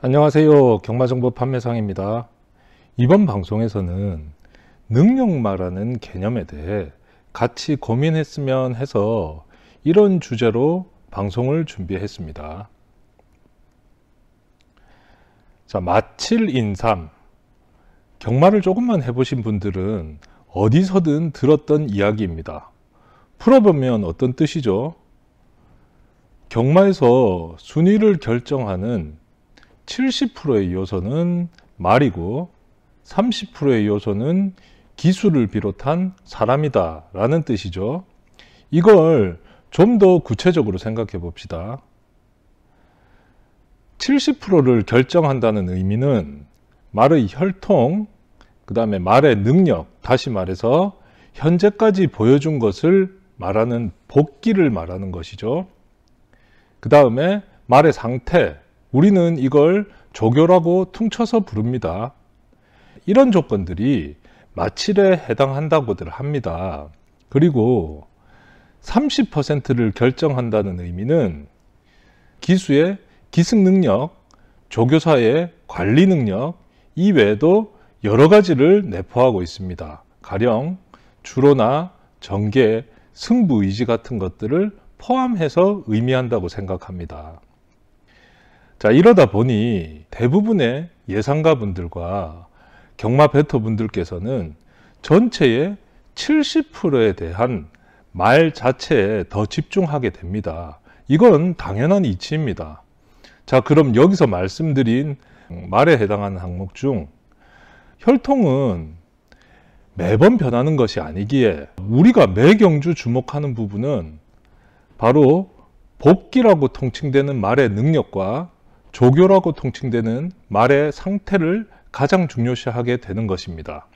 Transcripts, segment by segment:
안녕하세요. 경마정보 판매상입니다. 이번 방송에서는 능력마라는 개념에 대해 같이 고민했으면 해서 이런 주제로 방송을 준비했습니다. 자, 마칠인삼. 경마를 조금만 해보신 분들은 어디서든 들었던 이야기입니다. 풀어보면 어떤 뜻이죠? 경마에서 순위를 결정하는 70%의 요소는 말이고 30%의 요소는 기술을 비롯한 사람이다 라는 뜻이죠. 이걸 좀 더 구체적으로 생각해 봅시다. 70%를 결정한다는 의미는 말의 혈통, 그 다음에 말의 능력, 다시 말해서 현재까지 보여준 것을 말하는 복기를 말하는 것이죠. 그 다음에 말의 상태, 우리는 이걸 조교라고 퉁쳐서 부릅니다. 이런 조건들이 마칠에 해당한다고들 합니다. 그리고 30%를 결정한다는 의미는 기수의 기승 능력, 조교사의 관리 능력 이외에도 여러 가지를 내포하고 있습니다. 가령 주로나 정계, 승부 의지 같은 것들을 포함해서 의미한다고 생각합니다. 자, 이러다 보니 대부분의 예상가분들과 경마 베터분들께서는 전체의 70%에 대한 말 자체에 더 집중하게 됩니다. 이건 당연한 이치입니다. 자, 그럼 여기서 말씀드린 말에 해당하는 항목 중 혈통은 매번 변하는 것이 아니기에 우리가 매 경주 주목하는 부분은 바로 복기라고 통칭되는 말의 능력과 조교라고 통칭되는 말의 상태를 가장 중요시하게 되는 것입니다.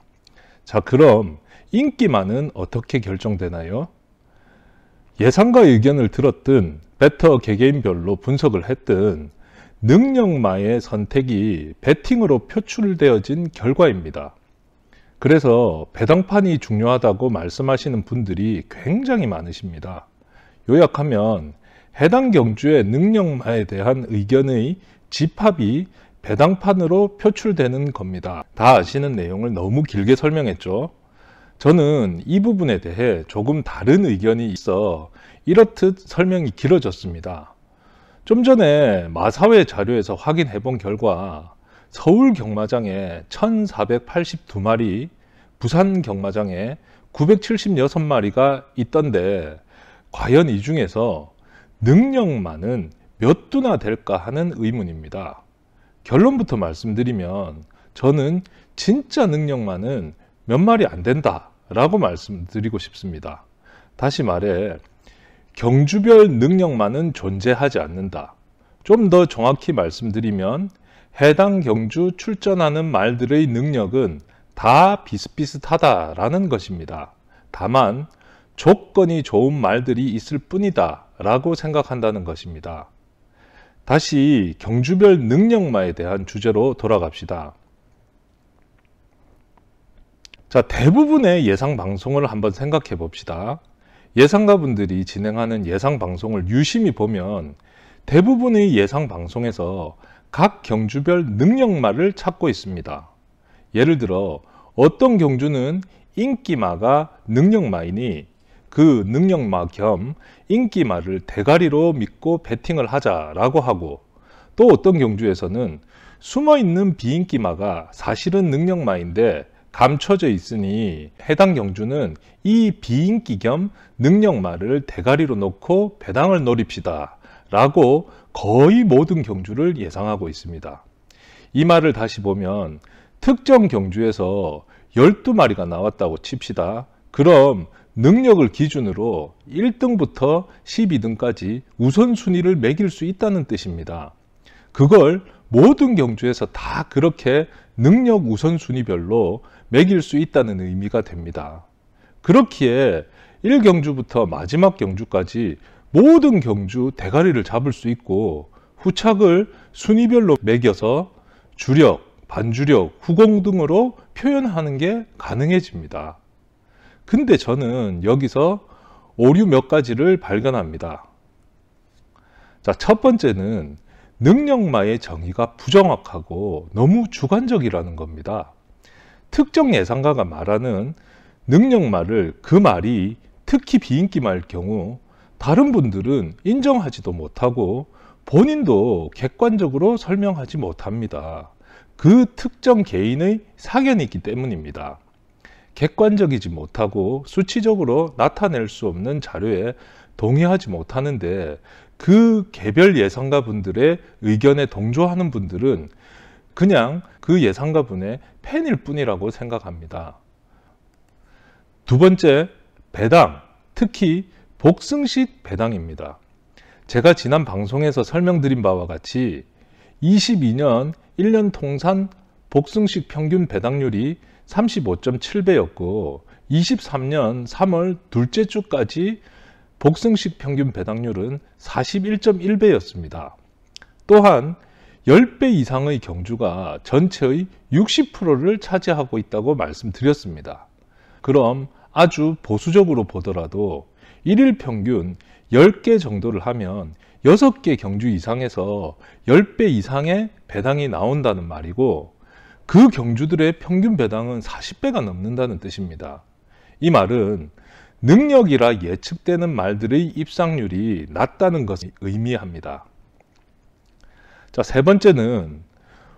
자, 그럼 인기마는 어떻게 결정되나요? 예상가 의견을 들었든 베터 개개인별로 분석을 했든 능력마의 선택이 배팅으로 표출되어진 결과입니다. 그래서 배당판이 중요하다고 말씀하시는 분들이 굉장히 많으십니다. 요약하면 해당 경주의 능력마에 대한 의견의 집합이 배당판으로 표출되는 겁니다. 다 아시는 내용을 너무 길게 설명했죠. 저는 이 부분에 대해 조금 다른 의견이 있어 이렇듯 설명이 길어졌습니다. 좀 전에 마사회 자료에서 확인해 본 결과 서울 경마장에 1482마리, 부산 경마장에 976마리가 있던데 과연 이 중에서 능력만은 몇 두나 될까 하는 의문입니다. 결론부터 말씀드리면 저는 진짜 능력만은 몇 마리 안 된다 라고 말씀드리고 싶습니다. 다시 말해 경주별 능력만은 존재하지 않는다. 좀 더 정확히 말씀드리면 해당 경주 출전하는 말들의 능력은 다 비슷비슷하다라는 것입니다. 다만 조건이 좋은 말들이 있을 뿐이다 라고 생각한다는 것입니다. 다시 경주별 능력마에 대한 주제로 돌아갑시다. 자, 대부분의 예상 방송을 한번 생각해 봅시다. 예상가분들이 진행하는 예상 방송을 유심히 보면 대부분의 예상 방송에서 각 경주별 능력마를 찾고 있습니다. 예를 들어 어떤 경주는 인기마가 능력마이니 그 능력마 겸 인기마를 대가리로 믿고 배팅을 하자라고 하고, 또 어떤 경주에서는 숨어있는 비인기마가 사실은 능력마인데 감춰져 있으니 해당 경주는 이 비인기 겸 능력마를 대가리로 놓고 배당을 노립시다 라고 거의 모든 경주를 예상하고 있습니다. 이 말을 다시 보면 특정 경주에서 12마리가 나왔다고 칩시다. 그럼 능력을 기준으로 1등부터 12등까지 우선순위를 매길 수 있다는 뜻입니다. 그걸 모든 경주에서 다 그렇게 능력 우선순위별로 매길 수 있다는 의미가 됩니다. 그렇기에 1경주부터 마지막 경주까지 모든 경주 대가리를 잡을 수 있고 후착을 순위별로 매겨서 주력, 반주력, 후공 등으로 표현하는 게 가능해집니다. 근데 저는 여기서 오류 몇 가지를 발견합니다. 자, 첫 번째는 능력마의 정의가 부정확하고 너무 주관적이라는 겁니다. 특정 예상가가 말하는 능력마를 그 말이 특히 비인기마일 경우 다른 분들은 인정하지도 못하고 본인도 객관적으로 설명하지 못합니다. 그 특정 개인의 사견이 있기 때문입니다. 객관적이지 못하고 수치적으로 나타낼 수 없는 자료에 동의하지 못하는데 그 개별 예상가 분들의 의견에 동조하는 분들은 그냥 그 예상가 분의 팬일 뿐이라고 생각합니다. 두 번째, 배당, 특히 복승식 배당입니다. 제가 지난 방송에서 설명드린 바와 같이 22년 1년 통산 복승식 평균 배당률이 35.7배였고 23년 3월 둘째 주까지 복승식 평균 배당률은 41.1배였습니다. 또한 10배 이상의 경주가 전체의 60%를 차지하고 있다고 말씀드렸습니다. 그럼 아주 보수적으로 보더라도 1일 평균 10개 정도를 하면 6개 경주 이상에서 10배 이상의 배당이 나온다는 말이고 그 경주들의 평균 배당은 40배가 넘는다는 뜻입니다. 이 말은 능력이라 예측되는 말들의 입상률이 낮다는 것을 의미합니다. 자, 세 번째는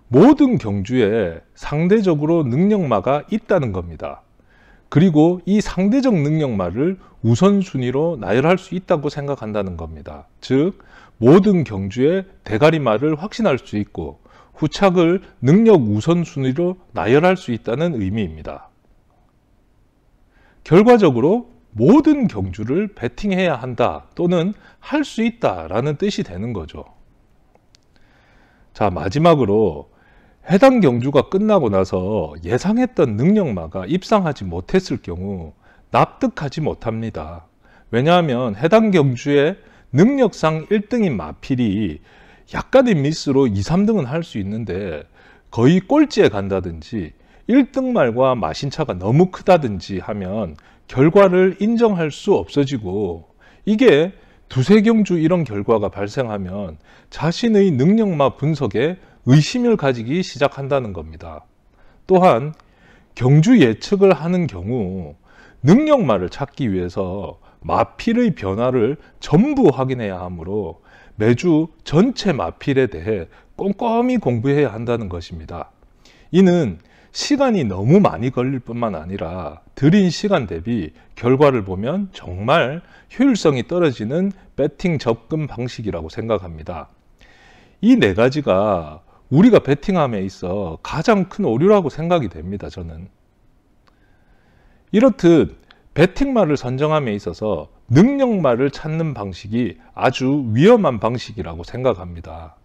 모든 경주에 상대적으로 능력마가 있다는 겁니다. 그리고 이 상대적 능력마를 우선순위로 나열할 수 있다고 생각한다는 겁니다. 즉, 모든 경주의 대가리마를 확신할 수 있고 후착을 능력 우선순위로 나열할 수 있다는 의미입니다. 결과적으로 모든 경주를 배팅해야 한다 또는 할 수 있다라는 뜻이 되는 거죠. 자, 마지막으로 해당 경주가 끝나고 나서 예상했던 능력마가 입상하지 못했을 경우 납득하지 못합니다. 왜냐하면 해당 경주의 능력상 1등인 마필이 약간의 미스로 2, 3등은 할 수 있는데 거의 꼴찌에 간다든지 1등 말과 마신차가 너무 크다든지 하면 결과를 인정할 수 없어지고 이게 두세 경주 이런 결과가 발생하면 자신의 능력마 분석에 의심을 가지기 시작한다는 겁니다. 또한 경주 예측을 하는 경우 능력마를 찾기 위해서 마필의 변화를 전부 확인해야 하므로 매주 전체 마필에 대해 꼼꼼히 공부해야 한다는 것입니다. 이는 시간이 너무 많이 걸릴 뿐만 아니라 들인 시간 대비 결과를 보면 정말 효율성이 떨어지는 배팅 접근 방식이라고 생각합니다. 이 네 가지가 우리가 배팅함에 있어 가장 큰 오류라고 생각이 됩니다. 저는 이렇듯 배팅말을 선정함에 있어서 능력말을 찾는 방식이 아주 위험한 방식이라고 생각합니다.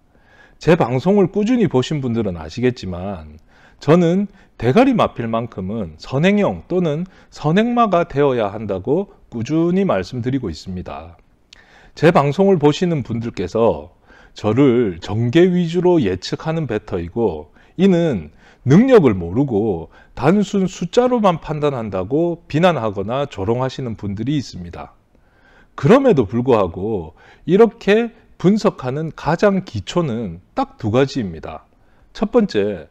제 방송을 꾸준히 보신 분들은 아시겠지만 저는 대가리 마필만큼은 선행형 또는 선행마가 되어야 한다고 꾸준히 말씀드리고 있습니다. 제 방송을 보시는 분들께서 저를 정계 위주로 예측하는 배터이고 이는 능력을 모르고 단순 숫자로만 판단한다고 비난하거나 조롱하시는 분들이 있습니다. 그럼에도 불구하고 이렇게 분석하는 가장 기초는 딱 두 가지입니다. 첫 번째,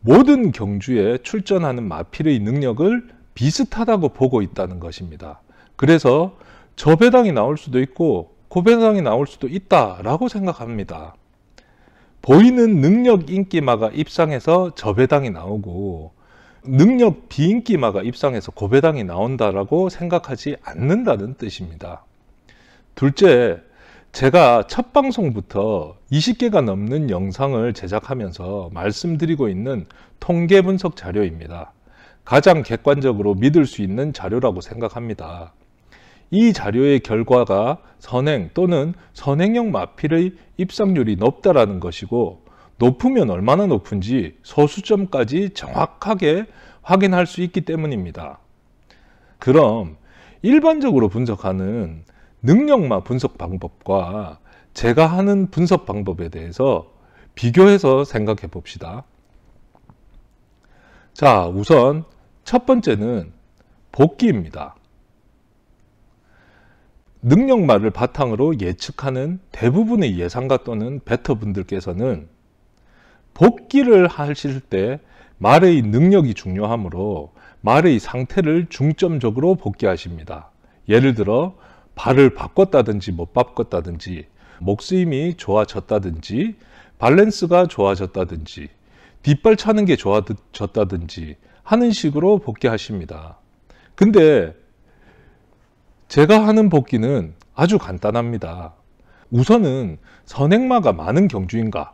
모든 경주에 출전하는 마필의 능력을 비슷하다고 보고 있다는 것입니다. 그래서 저 배당이 나올 수도 있고 그 배당이 나올 수도 있다라고 생각합니다. 보이는 능력 인기마가 입상해서 저 배당이 나오고 능력 비인기마가 입상해서 그 배당이 나온다라고 생각하지 않는다는 뜻입니다. 둘째, 제가 첫 방송부터 20개가 넘는 영상을 제작하면서 말씀드리고 있는 통계 분석 자료입니다. 가장 객관적으로 믿을 수 있는 자료라고 생각합니다. 이 자료의 결과가 선행 또는 선행형 마필의 입상률이 높다라는 것이고 높으면 얼마나 높은지 소수점까지 정확하게 확인할 수 있기 때문입니다. 그럼 일반적으로 분석하는 능력마 분석 방법과 제가 하는 분석 방법에 대해서 비교해서 생각해 봅시다. 자, 우선 첫 번째는 복귀입니다. 능력말을 바탕으로 예측하는 대부분의 예상가 또는 베터분들께서는 복기를 하실 때 말의 능력이 중요하므로 말의 상태를 중점적으로 복기하십니다. 예를 들어 발을 바꿨다든지 못 바꿨다든지, 목쓰임이 좋아졌다든지, 밸런스가 좋아졌다든지, 뒷발 차는 게 좋아졌다든지 하는 식으로 복기하십니다. 근데 제가 하는 복기는 아주 간단합니다. 우선은 선행마가 많은 경주인가,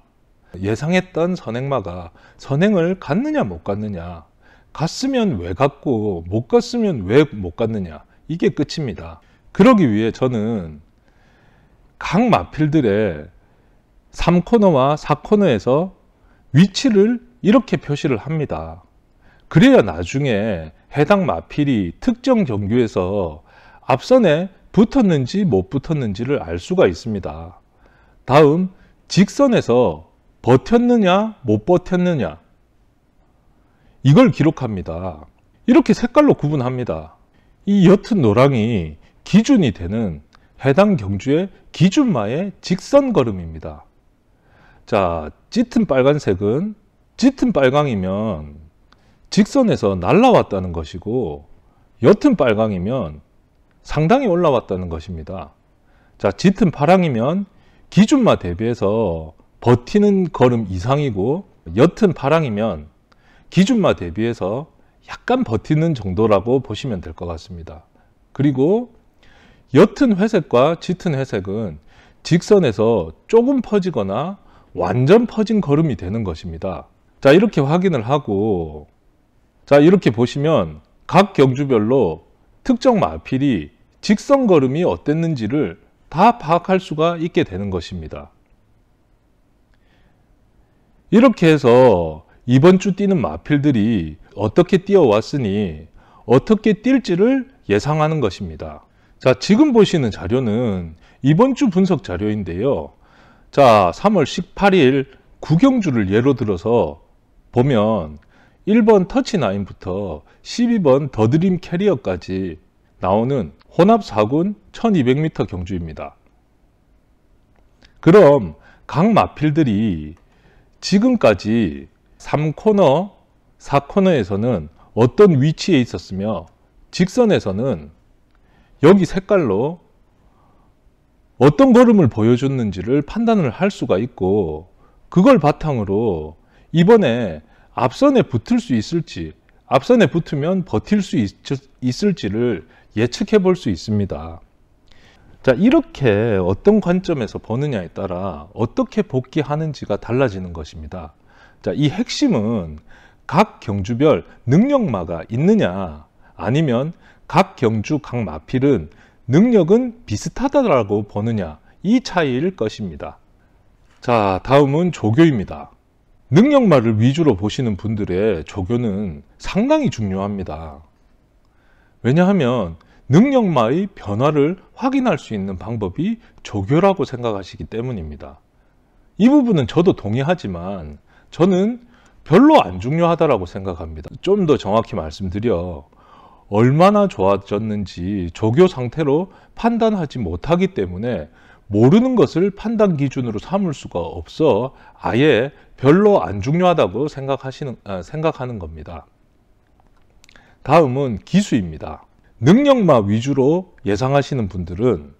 예상했던 선행마가 선행을 갔느냐 못 갔느냐, 갔으면 왜 갔고 못 갔으면 왜 못 갔느냐, 이게 끝입니다. 그러기 위해 저는 각 마필들의 3코너와 4코너에서 위치를 이렇게 표시를 합니다. 그래야 나중에 해당 마필이 특정 경주에서 앞선에 붙었는지 못 붙었는지를 알 수가 있습니다. 다음, 직선에서 버텼느냐 못 버텼느냐, 이걸 기록합니다. 이렇게 색깔로 구분합니다. 이 옅은 노랑이 기준이 되는 해당 경주의 기준마의 직선 걸음입니다. 자, 짙은 빨간색은, 짙은 빨강이면 직선에서 날라왔다는 것이고, 옅은 빨강이면 상당히 올라왔다는 것입니다. 자, 짙은 파랑이면 기준마 대비해서 버티는 걸음 이상이고, 옅은 파랑이면 기준마 대비해서 약간 버티는 정도라고 보시면 될 것 같습니다. 그리고 옅은 회색과 짙은 회색은 직선에서 조금 퍼지거나 완전 퍼진 걸음이 되는 것입니다. 자, 이렇게 확인을 하고, 자, 이렇게 보시면 각 경주별로 특정 마필이 직선 걸음이 어땠는지를 다 파악할 수가 있게 되는 것입니다. 이렇게 해서 이번 주 뛰는 마필들이 어떻게 뛰어왔으니 어떻게 뛸지를 예상하는 것입니다. 자, 지금 보시는 자료는 이번 주 분석 자료인데요. 자, 3월 18일 9경주를 예로 들어서 보면 1번 터치나인부터 12번 더드림 캐리어까지 나오는 혼합 4군 1200m 경주입니다. 그럼 각 마필들이 지금까지 3코너, 4코너에서는 어떤 위치에 있었으며, 직선에서는 여기 색깔로 어떤 걸음을 보여줬는지를 판단을 할 수가 있고, 그걸 바탕으로 이번에 앞선에 붙을 수 있을지, 앞선에 붙으면 버틸 수 있을지를 예측해 볼 수 있습니다. 자, 이렇게 어떤 관점에서 보느냐에 따라 어떻게 복귀하는지가 달라지는 것입니다. 자, 이 핵심은 각 경주별 능력마가 있느냐, 아니면 각 경주 각 마필은 능력은 비슷하다라고 보느냐, 이 차이일 것입니다. 자, 다음은 조교입니다. 능력마를 위주로 보시는 분들의 조교는 상당히 중요합니다. 왜냐하면 능력마의 변화를 확인할 수 있는 방법이 조교라고 생각하시기 때문입니다. 이 부분은 저도 동의하지만 저는 별로 안 중요하다고 생각합니다. 좀 더 정확히 말씀드려 얼마나 좋아졌는지 조교 상태로 판단하지 못하기 때문에 모르는 것을 판단 기준으로 삼을 수가 없어 아예 별로 안 중요하다고 생각하는 겁니다. 다음은 기수입니다. 능력마 위주로 예상하시는 분들은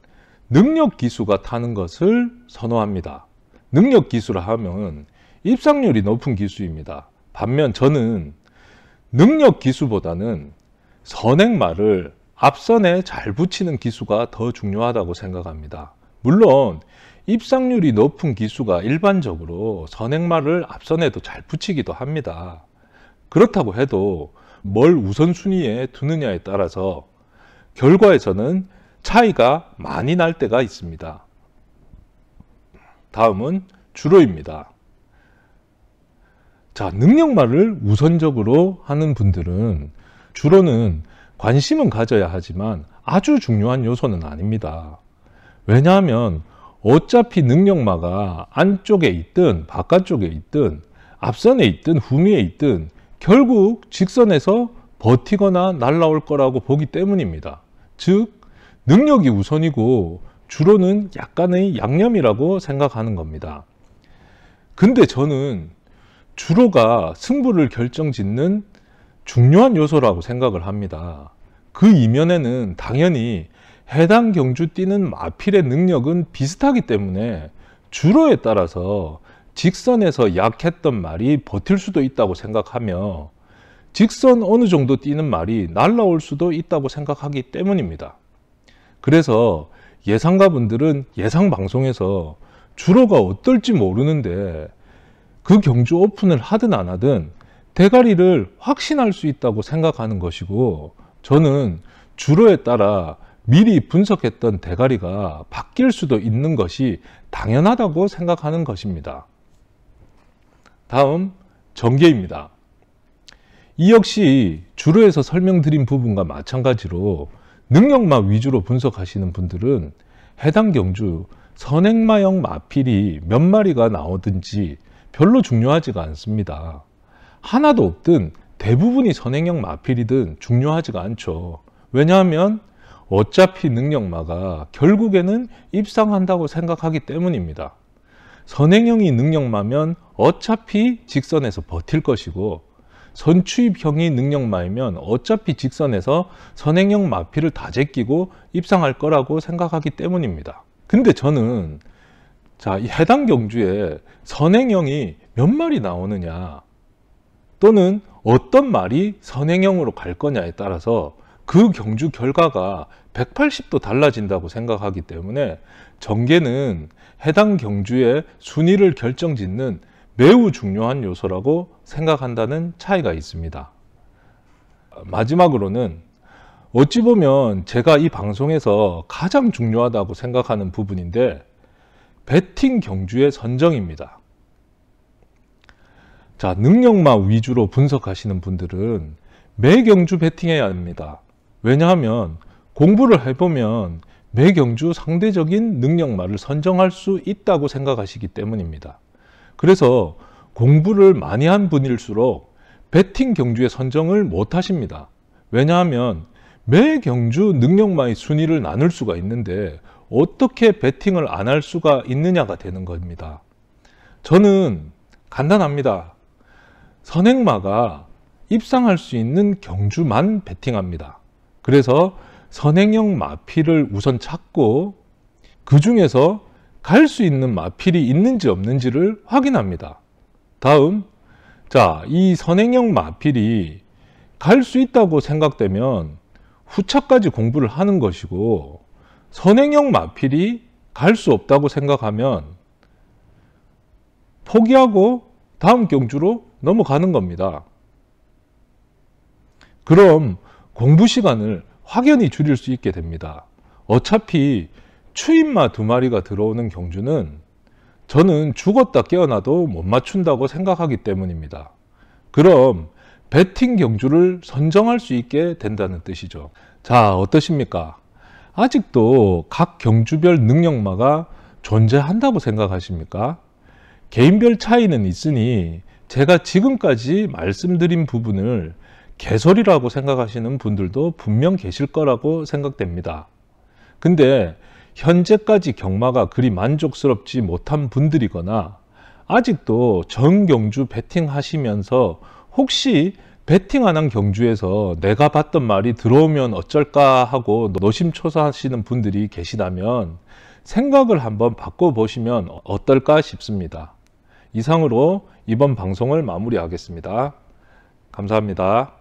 능력 기수가 타는 것을 선호합니다. 능력 기수라 하면 입상률이 높은 기수입니다. 반면 저는 능력 기수보다는 선행마를 앞선에 잘 붙이는 기수가 더 중요하다고 생각합니다. 물론 입상률이 높은 기수가 일반적으로 선행마를 앞선에도 잘 붙이기도 합니다. 그렇다고 해도 뭘 우선순위에 두느냐에 따라서 결과에서는 차이가 많이 날 때가 있습니다. 다음은 주로입니다. 자, 능력마를 우선적으로 하는 분들은 주로는 관심은 가져야 하지만 아주 중요한 요소는 아닙니다. 왜냐하면 어차피 능력마가 안쪽에 있든 바깥쪽에 있든 앞선에 있든 후미에 있든 결국 직선에서 버티거나 날아올 거라고 보기 때문입니다. 즉 능력이 우선이고 주로는 약간의 양념이라고 생각하는 겁니다. 근데 저는 주로가 승부를 결정짓는 중요한 요소라고 생각을 합니다. 그 이면에는 당연히 해당 경주 뛰는 마필의 능력은 비슷하기 때문에 주로에 따라서 직선에서 약했던 말이 버틸 수도 있다고 생각하며 직선 어느 정도 뛰는 말이 날라올 수도 있다고 생각하기 때문입니다. 그래서 예상가분들은 예상 방송에서 주로가 어떨지 모르는데 그 경주 오픈을 하든 안 하든 대가리를 확신할 수 있다고 생각하는 것이고, 저는 주로에 따라 미리 분석했던 대가리가 바뀔 수도 있는 것이 당연하다고 생각하는 것입니다. 다음 전개입니다. 이 역시 주로에서 설명드린 부분과 마찬가지로 능력마 위주로 분석하시는 분들은 해당 경주 선행마형 마필이 몇 마리가 나오든지 별로 중요하지가 않습니다. 하나도 없든 대부분이 선행형 마필이든 중요하지가 않죠. 왜냐하면 어차피 능력마가 결국에는 입상한다고 생각하기 때문입니다. 선행형이 능력마면 어차피 직선에서 버틸 것이고, 선추입형이 능력마이면 어차피 직선에서 선행형 마필을 다 제끼고 입상할 거라고 생각하기 때문입니다. 근데 저는 이 해당 경주에 선행형이 몇 마리 나오느냐 또는 어떤 말이 선행형으로 갈 거냐에 따라서 그 경주 결과가 180도 달라진다고 생각하기 때문에 전개는 해당 경주의 순위를 결정짓는 매우 중요한 요소라고 생각한다는 차이가 있습니다. 마지막으로는 어찌 보면 제가 이 방송에서 가장 중요하다고 생각하는 부분인데, 배팅 경주의 선정입니다. 능력마 위주로 분석하시는 분들은 매 경주 배팅해야 합니다. 왜냐하면 공부를 해보면 매 경주 상대적인 능력마를 선정할 수 있다고 생각하시기 때문입니다. 그래서 공부를 많이 한 분일수록 배팅 경주의 선정을 못 하십니다. 왜냐하면 매 경주 능력마의 순위를 나눌 수가 있는데 어떻게 배팅을 안 할 수가 있느냐가 되는 겁니다. 저는 간단합니다. 선행마가 입상할 수 있는 경주만 배팅합니다. 그래서 선행형 마필을 우선 찾고 그 중에서 갈 수 있는 마필이 있는지 없는지를 확인합니다. 다음, 이 선행형 마필이 갈 수 있다고 생각되면 후차까지 공부를 하는 것이고, 선행형 마필이 갈 수 없다고 생각하면 포기하고 다음 경주로 넘어가는 겁니다. 그럼 공부 시간을 확연히 줄일 수 있게 됩니다. 어차피 추임마 2마리가 들어오는 경주는 저는 죽었다 깨어나도 못 맞춘다고 생각하기 때문입니다. 그럼 배팅 경주를 선정할 수 있게 된다는 뜻이죠. 어떠십니까? 아직도 각 경주별 능력마가 존재한다고 생각하십니까? 개인별 차이는 있으니 제가 지금까지 말씀드린 부분을 개소리라고 생각하시는 분들도 분명 계실 거라고 생각됩니다. 근데 현재까지 경마가 그리 만족스럽지 못한 분들이거나 아직도 전경주 배팅 하시면서 혹시 배팅 안 한 경주에서 내가 봤던 말이 들어오면 어쩔까 하고 노심초사하시는 분들이 계시다면 생각을 한번 바꿔보시면 어떨까 싶습니다. 이상으로 이번 방송을 마무리하겠습니다. 감사합니다.